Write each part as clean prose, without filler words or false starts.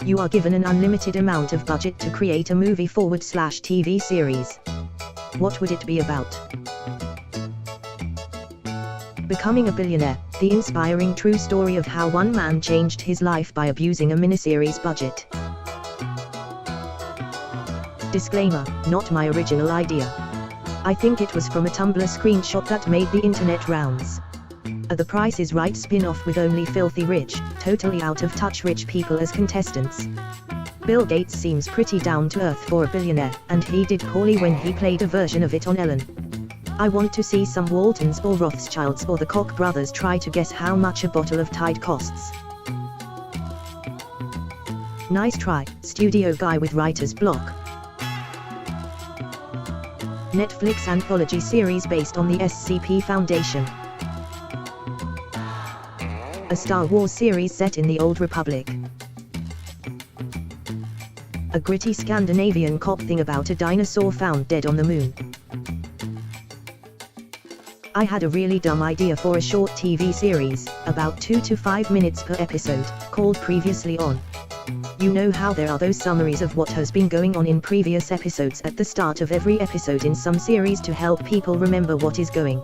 You are given an unlimited amount of budget to create a movie/TV series. What would it be about? Becoming a Billionaire, the inspiring true story of how one man changed his life by abusing a miniseries budget. Disclaimer, not my original idea. I think it was from a Tumblr screenshot that made the internet rounds. A The Price is Right spin-off with only filthy rich, totally out of touch rich people as contestants. Bill Gates seems pretty down to earth for a billionaire, and he did poorly when he played a version of it on Ellen. I want to see some Waltons or Rothschilds or the Koch brothers try to guess how much a bottle of Tide costs. Nice try, studio guy with writer's block. Netflix anthology series based on the SCP Foundation. A Star Wars series set in the Old Republic. A gritty Scandinavian cop thing about a dinosaur found dead on the moon. I had a really dumb idea for a short TV series, about 2 to 5 minutes per episode, called Previously On. You know how there are those summaries of what has been going on in previous episodes at the start of every episode in some series to help people remember what is going.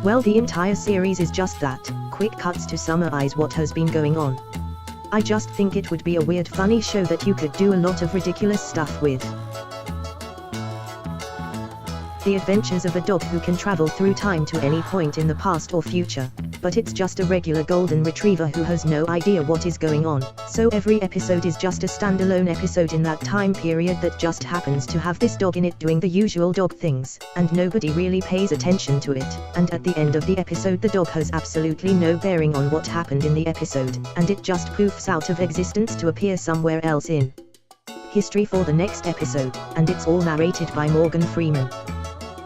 Well, the entire series is just that, quick cuts to summarize what has been going on. I just think it would be a weird funny show that you could do a lot of ridiculous stuff with. The adventures of a dog who can travel through time to any point in the past or future, but it's just a regular golden retriever who has no idea what is going on, so every episode is just a standalone episode in that time period that just happens to have this dog in it doing the usual dog things, and nobody really pays attention to it, and at the end of the episode the dog has absolutely no bearing on what happened in the episode, and it just poofs out of existence to appear somewhere else in history for the next episode, and it's all narrated by Morgan Freeman.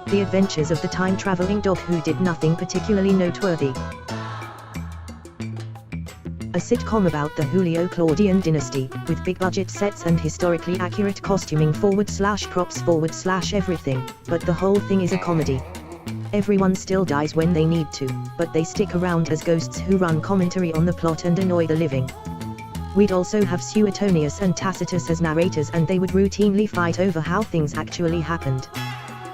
The adventures of the time-traveling dog who did nothing particularly noteworthy. A sitcom about the Julio-Claudian dynasty, with big-budget sets and historically accurate costuming /props /everything, but the whole thing is a comedy. Everyone still dies when they need to, but they stick around as ghosts who run commentary on the plot and annoy the living. We'd also have Suetonius and Tacitus as narrators, and they would routinely fight over how things actually happened.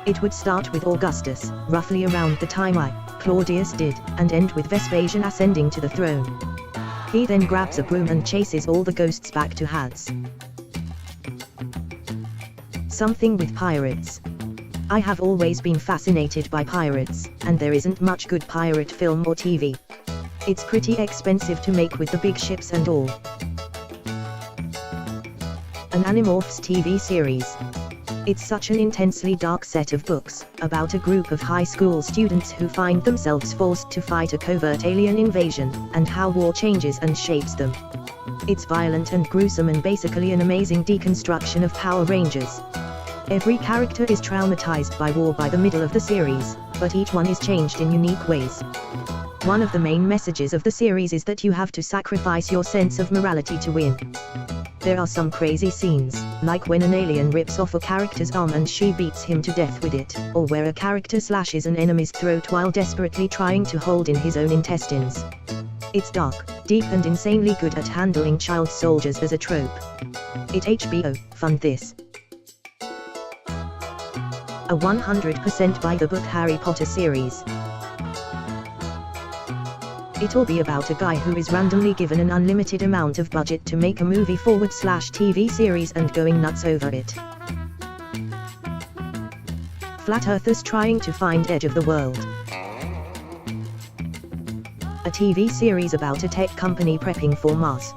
It would start with Augustus, roughly around the time Claudius did, and end with Vespasian ascending to the throne. He then grabs a broom and chases all the ghosts back to Hades. Something with pirates. I have always been fascinated by pirates, and there isn't much good pirate film or TV. It's pretty expensive to make with the big ships and all. An Animorphs TV series. It's such an intensely dark set of books, about a group of high school students who find themselves forced to fight a covert alien invasion, and how war changes and shapes them. It's violent and gruesome and basically an amazing deconstruction of Power Rangers. Every character is traumatized by war by the middle of the series, but each one is changed in unique ways. One of the main messages of the series is that you have to sacrifice your sense of morality to win. There are some crazy scenes, like when an alien rips off a character's arm and she beats him to death with it, or where a character slashes an enemy's throat while desperately trying to hold in his own intestines. It's dark, deep and insanely good at handling child soldiers as a trope. It HBO, fund this. A 100% by the book Harry Potter series. It'll be about a guy who is randomly given an unlimited amount of budget to make a movie/TV series and going nuts over it. Flat Earthers trying to find edge of the world. A TV series about a tech company prepping for Mars.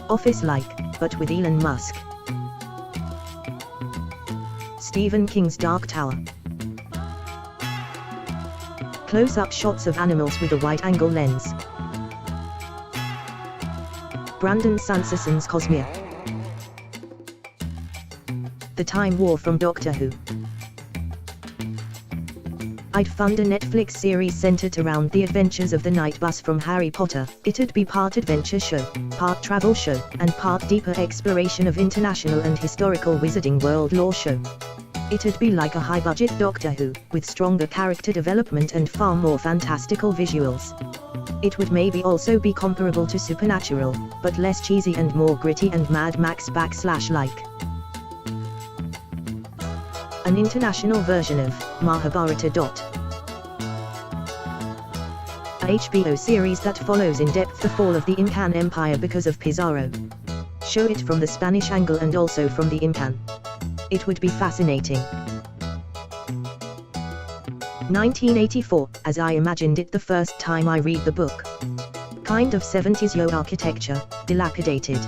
Office-like, but with Elon Musk. Stephen King's Dark Tower. Close-up shots of animals with a wide-angle lens. Brandon Sanderson's Cosmere. The Time War from Doctor Who. I'd fund a Netflix series centered around the adventures of the night bus from Harry Potter. It'd be part adventure show, part travel show, and part deeper exploration of international and historical Wizarding World lore show. It'd be like a high-budget Doctor Who, with stronger character development and far more fantastical visuals. It would maybe also be comparable to Supernatural, but less cheesy and more gritty and Mad Max /like. An international version of Mahabharata. A HBO series that follows in depth the fall of the Incan Empire because of Pizarro. Show it from the Spanish angle and also from the Incan. It would be fascinating. 1984, as I imagined it the first time I read the book. Kind of 70s yo architecture, dilapidated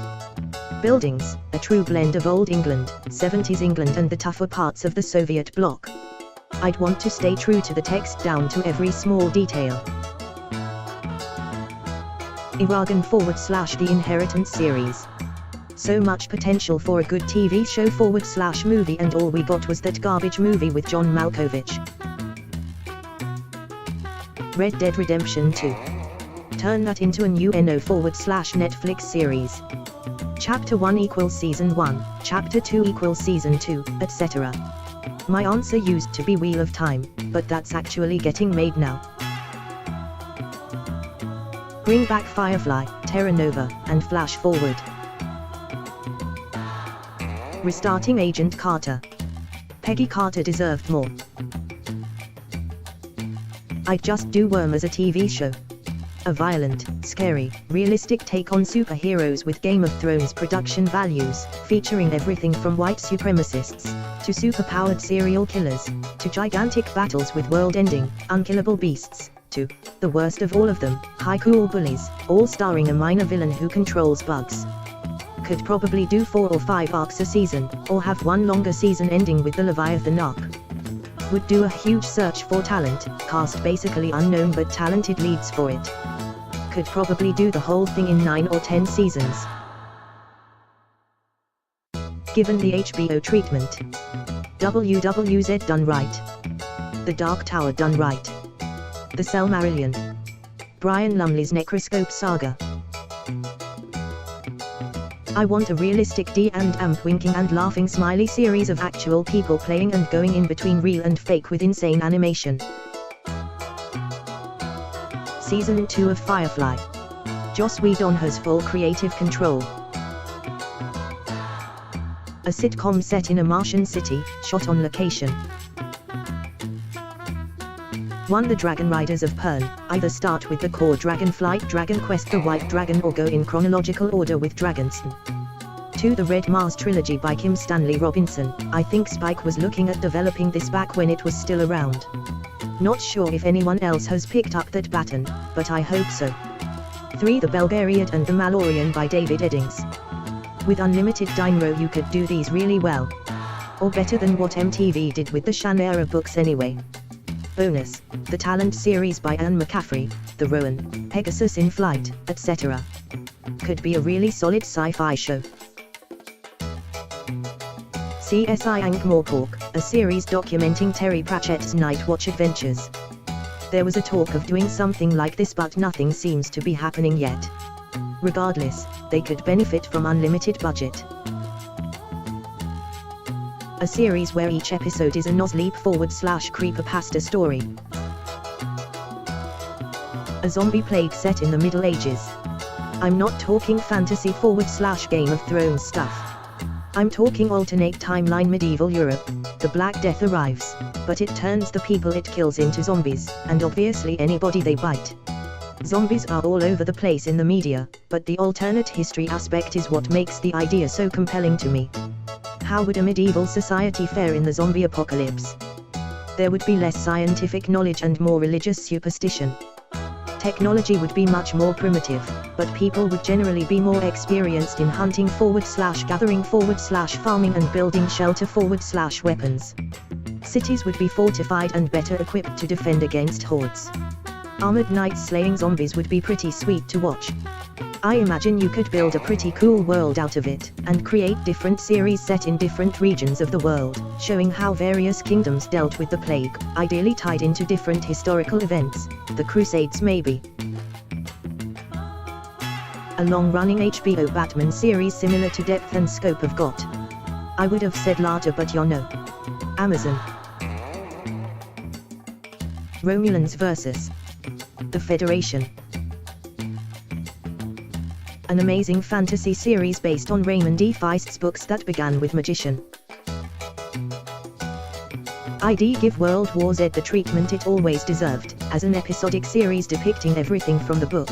buildings, a true blend of old England, 70s England and the tougher parts of the Soviet bloc. I'd want to stay true to the text down to every small detail. Iragan / The Inheritance series. So much potential for a good TV show / movie, and all we got was that garbage movie with John Malkovich. Red Dead Redemption 2. Turn that into a new NO / Netflix series. Chapter 1 equals Season 1, Chapter 2 equals Season 2, etc. My answer used to be Wheel of Time, but that's actually getting made now. Bring back Firefly, Terra Nova, and Flash Forward. Restarting Agent Carter. Peggy Carter deserved more. I'd just do Worm as a TV show. A violent, scary, realistic take on superheroes with Game of Thrones production values, featuring everything from white supremacists, to superpowered serial killers, to gigantic battles with world-ending, unkillable beasts, to, the worst of all of them, high cool bullies, all starring a minor villain who controls bugs. Could probably do 4 or 5 arcs a season, or have one longer season ending with the Leviathan arc. Would do a huge search for talent, cast basically unknown but talented leads for it. Could probably do the whole thing in 9 or 10 seasons. Given the HBO treatment. WWZ done right. The Dark Tower done right. The Silmarillion. Brian Lumley's Necroscope Saga. I want a realistic D&amp winking and laughing smiley series of actual people playing and going in between real and fake with insane animation. Season 2 of Firefly. Joss Whedon has full creative control. A sitcom set in a Martian city, shot on location. 1. The Dragon Riders of Pern, either start with the core Dragonflight Dragon Quest the White Dragon or go in chronological order with Dragonstone. 2. The Red Mars Trilogy by Kim Stanley Robinson, I think Spike was looking at developing this back when it was still around. Not sure if anyone else has picked up that baton, but I hope so. 3. The Belgariad and the Malorian by David Eddings. With unlimited Dynro you could do these really well. Or better than what MTV did with the Shannara books anyway. Bonus, the Talent series by Anne McCaffrey, The Rowan, Pegasus in Flight, etc. Could be a really solid sci-fi show. CSI Ankh-Morpork, a series documenting Terry Pratchett's Night Watch adventures. There was a talk of doing something like this but nothing seems to be happening yet. Regardless, they could benefit from unlimited budget. A series where each episode is a nosleap / creepypasta story. A zombie plague set in the Middle Ages. I'm not talking fantasy / Game of Thrones stuff. I'm talking alternate timeline medieval Europe. The Black Death arrives, but it turns the people it kills into zombies, and obviously anybody they bite. Zombies are all over the place in the media, but the alternate history aspect is what makes the idea so compelling to me. How would a medieval society fare in the zombie apocalypse? There would be less scientific knowledge and more religious superstition. Technology would be much more primitive, but people would generally be more experienced in hunting / gathering / farming and building shelter / weapons. Cities would be fortified and better equipped to defend against hordes. Armored knights slaying zombies would be pretty sweet to watch. I imagine you could build a pretty cool world out of it, and create different series set in different regions of the world, showing how various kingdoms dealt with the plague, ideally tied into different historical events, the Crusades maybe. A long-running HBO Batman series similar to depth and scope of GOT. I would have said larger but you know. Amazon. Romulans vs. the Federation. An amazing fantasy series based on Raymond E. Feist's books that began with Magician. I'd give World War Z the treatment it always deserved, as an episodic series depicting everything from the book.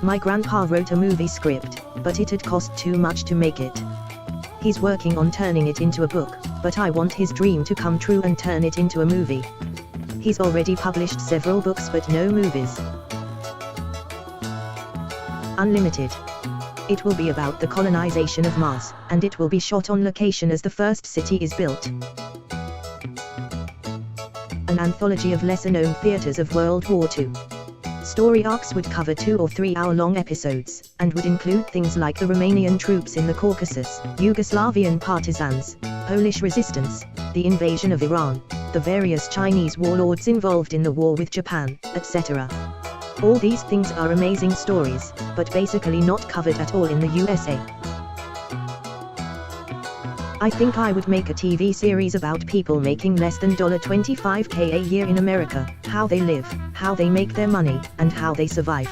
My grandpa wrote a movie script, but it had cost too much to make it. He's working on turning it into a book, but I want his dream to come true and turn it into a movie. He's already published several books but no movies. Unlimited. It will be about the colonization of Mars, and it will be shot on location as the first city is built. An anthology of lesser-known theaters of World War II. Story arcs would cover 2 or 3 hour-long episodes, and would include things like the Romanian troops in the Caucasus, Yugoslavian partisans, Polish resistance, the invasion of Iran, the various Chinese warlords involved in the war with Japan, etc. All these things are amazing stories, but basically not covered at all in the USA. I think I would make a TV series about people making less than $25K a year in America, how they live, how they make their money, and how they survive.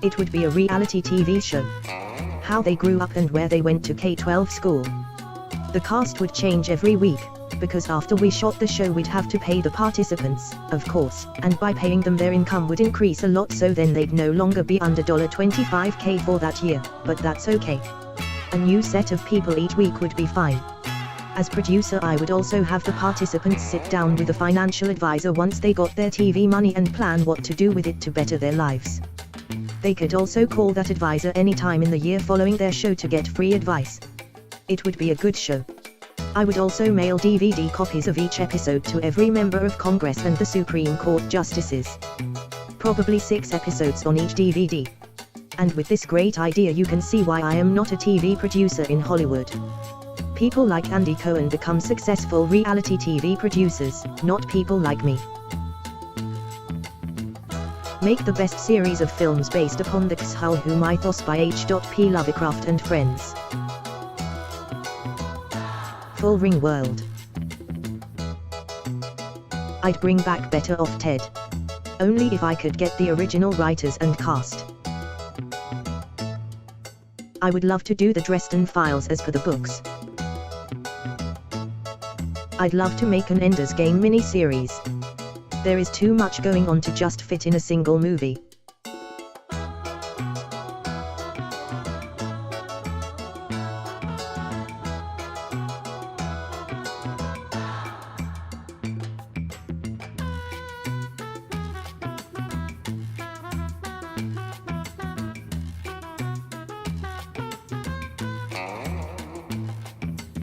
It would be a reality TV show. How they grew up and where they went to K-12 school. The cast would change every week, because after we shot the show we'd have to pay the participants, of course, and by paying them their income would increase a lot, so then they'd no longer be under $25K for that year, but that's okay. A new set of people each week would be fine. As producer I would also have the participants sit down with a financial advisor once they got their TV money and plan what to do with it to better their lives. They could also call that advisor any time in the year following their show to get free advice. It would be a good show. I would also mail DVD copies of each episode to every member of Congress and the Supreme Court justices. Probably 6 episodes on each DVD. And with this great idea you can see why I am not a TV producer in Hollywood. People like Andy Cohen become successful reality TV producers, not people like me. Make the best series of films based upon the Cthulhu mythos by H.P. Lovecraft and friends. Full Ring World. I'd bring back Better Off Ted. Only if I could get the original writers and cast. I would love to do the Dresden Files as per the books. I'd love to make an Ender's Game mini-series. There is too much going on to just fit in a single movie.